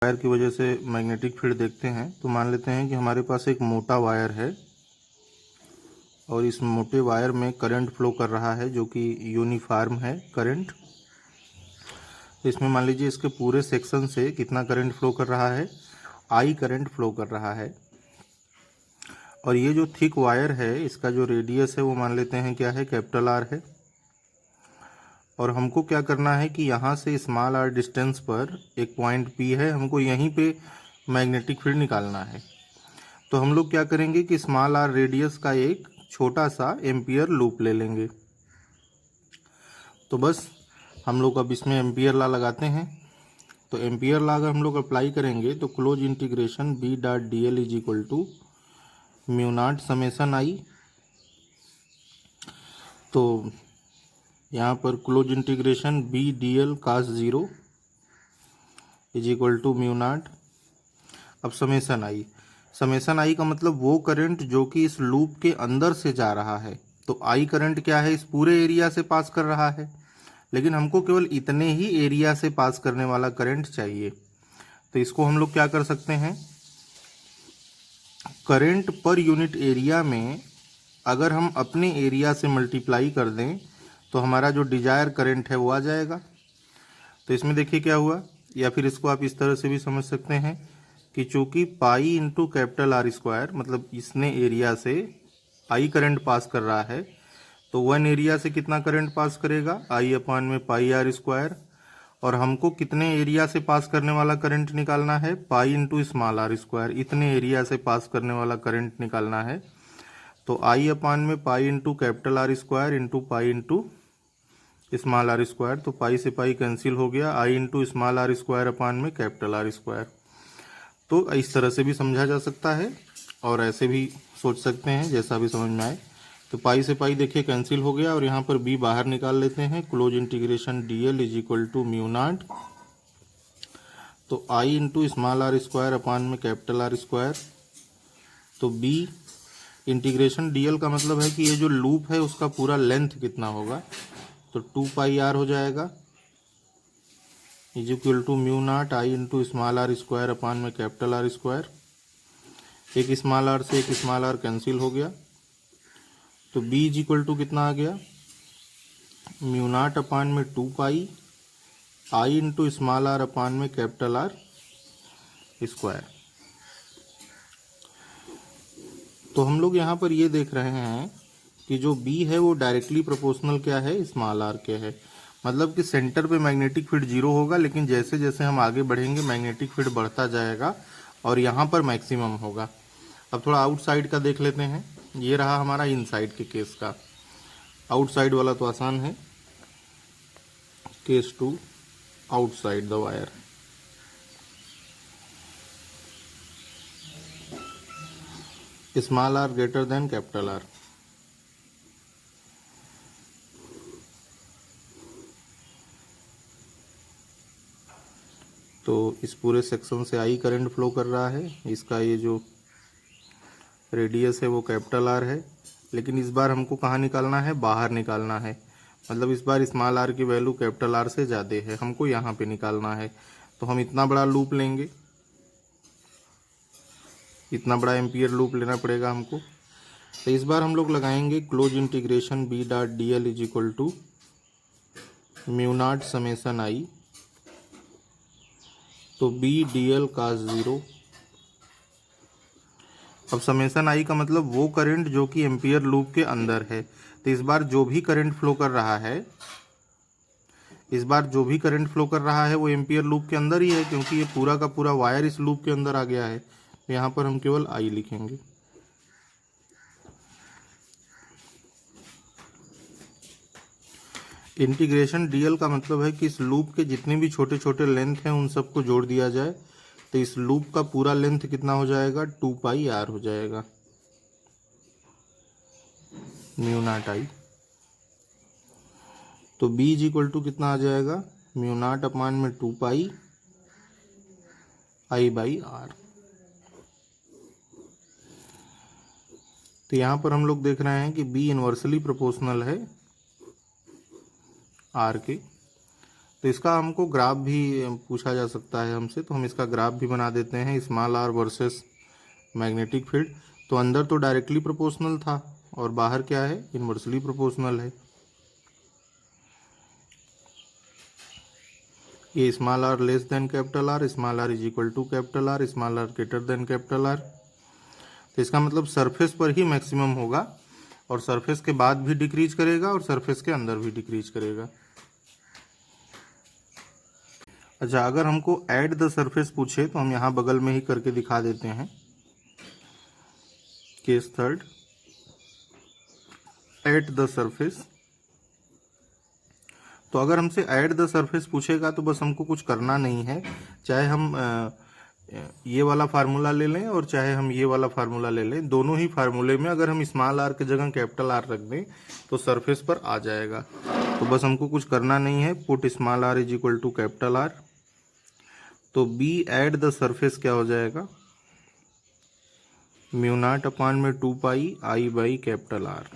Wire की वजह से मैग्नेटिक फील्ड देखते हैं। तो मान लेते हैं कि हमारे पास एक मोटा वायर है और इस मोटे वायर में करंट फ्लो कर रहा है जो कि यूनिफॉर्म है करंट। तो इसमें मान लीजिए इसके पूरे सेक्शन से कितना करंट फ्लो कर रहा है, आई करंट फ्लो कर रहा है। और ये जो थिक वायर है इसका जो रेडियस है वो मान लेते हैं क्या है, कैपिटल आर है। और हमको क्या करना है कि यहाँ से स्मॉल आर डिस्टेंस पर एक पॉइंट पी है, हमको यहीं पे मैग्नेटिक फील्ड निकालना है। तो हम लोग क्या करेंगे कि स्मॉल आर रेडियस का एक छोटा सा एम्पियर लूप ले लेंगे। तो बस हम लोग अब इसमें एम्पियर लॉ लगाते हैं। तो एम्पियर लॉ अगर हम लोग अप्लाई करेंगे तो close integration B dot D L is equal to mu naught summation I. तो यहाँ पर close integration B D L cos zero is equal to mu naught. अब समेसन आई का मतलब वो करंट जो कि इस लूप के अंदर से जा रहा है। तो आई करंट क्या है, इस पूरे एरिया से पास कर रहा है, लेकिन हमको केवल इतने ही एरिया से पास करने वाला करंट चाहिए। तो इसको हम लोग क्या कर सकते हैं, करंट पर यूनिट एरिया में अगर हम अपने एरिया से मल्टीप्लाई कर दें तो हमारा जो डिजायर करंट है वो आ जाएगा। तो इसमें देखिए क्या हुआ, या फिर इसको आप इस तरह से भी समझ सकते हैं कि चूंकि पाई इंटू कैपिटल आर स्क्वायर, मतलब इसने एरिया से आई करंट पास कर रहा है, तो वन एरिया से कितना करंट पास करेगा, आई अपान में पाई आर स्क्वायर। और हमको कितने एरिया से पास करने वाला करंट निकालना है, pi into small R square, इतने एरिया से पास करने वाला करंट निकालना है। तो आई अपान में pi into capital R square into pi into small R square. तो पाई से पाई कैंसिल हो गया, I into small R square upon में कैपिटल आर स्क्वायर। तो इस तरह से भी समझा जा सकता है और ऐसे भी सोच सकते हैं, जैसा भी समझ में आए। तो पाई से पाई देखिए कैंसिल हो गया और यहाँ पर बी बाहर निकाल लेते हैं। Close integration D L is equal to mu naught. तो I into small R square upon में कैपिटल आर स्क्वायर। तो बी इंटीग्रेशन डी एल का मतलब है कि ये जो लूप है उसका पूरा लेंथ कितना होगा, तो 2 पाई आर हो जाएगा is equal to mu naught I into small R square upon में कैपिटल आर स्क्वायर। एक स्मॉल आर से एक स्मॉल आर कैंसिल हो गया, तो बी इज इक्वल टू कितना आ गया, म्यू नॉट अपान में 2 पाई आई इंटू स्मॉल आर अपान में कैपिटल आर स्क्वायर। तो हम लोग यहाँ पर ये देख रहे हैं कि जो बी है वो डायरेक्टली प्रोपोर्शनल क्या है, स्मॉल आर के है। मतलब कि सेंटर पे मैग्नेटिक फील्ड जीरो होगा, लेकिन जैसे जैसे हम आगे बढ़ेंगे मैग्नेटिक फील्ड बढ़ता जाएगा और यहाँ पर मैक्सिमम होगा। अब थोड़ा आउटसाइड का देख लेते हैं। ये रहा हमारा इनसाइड के केस का। आउटसाइड वाला तो आसान है, case two outside the wire. Small R greater than capital R. तो इस पूरे सेक्शन से आई करंट फ्लो कर रहा है, इसका ये जो रेडियस है वो कैपिटल आर है, लेकिन इस बार हमको कहाँ निकालना है, बाहर निकालना है। मतलब इस बार स्मॉल आर की वैल्यू कैपिटल आर से ज़्यादा है, हमको यहाँ पे निकालना है। तो हम इतना बड़ा लूप लेंगे, इतना बड़ा एम्पियर लूप लेना पड़ेगा हमको। तो इस बार हम लोग लगाएंगे close integration B dot D L is equal to mu naught summation I. तो B D L cos zero. अब समेसन आई का मतलब वो करंट जो कि एम्पियर लूप के अंदर है। तो इस बार जो भी करंट फ्लो कर रहा है, इस बार जो भी करंट फ्लो कर रहा है वो एम्पियर लूप के अंदर ही है, क्योंकि ये पूरा का पूरा वायर इस लूप के अंदर आ गया है। तो यहाँ पर हम केवल आई लिखेंगे। इंटीग्रेशन डीएल का मतलब है कि इस लूप के जितने भी छोटे छोटे लेंथ हैं उन सबको जोड़ दिया जाए। तो इस लूप का पूरा लेंथ कितना हो जाएगा, 2 पाई आर हो जाएगा, म्यू नॉट आई। तो बी इज इक्वल टू कितना आ जाएगा, म्यू नॉट अपान में 2 पाई आई बाई आर। तो यहाँ पर हम लोग देख रहे हैं कि बी इनवर्सली प्रोपोर्शनल है आर के। तो इसका हमको ग्राफ भी पूछा जा सकता है हमसे, तो हम इसका ग्राफ भी बना देते हैं, small R versus magnetic field. तो अंदर तो डायरेक्टली प्रोपोर्शनल था और बाहर क्या है, इन्वर्सली प्रोपोर्शनल है। ये small R less than capital R, small R is equal to capital R, small R greater than capital R. तो इसका मतलब सरफेस पर ही मैक्सिमम होगा और सरफेस के बाद भी डिक्रीज करेगा और सरफेस के अंदर भी डिक्रीज करेगा। अच्छा, अगर हमको ऐड द सरफेस पूछे तो हम यहाँ बगल में ही करके दिखा देते हैं। Case third, eight the surface. तो अगर हमसे ऐड द सरफेस पूछेगा तो बस हमको कुछ करना नहीं है, चाहे हम ये वाला फार्मूला ले लें और चाहे हम ये वाला फार्मूला ले लें, दोनों ही फार्मूले में अगर हम स्मॉल आर की जगह कैपिटल आर रख दें तो सरफेस पर आ जाएगा। तो बस हमको कुछ करना नहीं है, put small R is equal to capital R. तो बी एट द सरफेस क्या हो जाएगा, म्यू नॉट अपॉन में 2 pi I by capital are.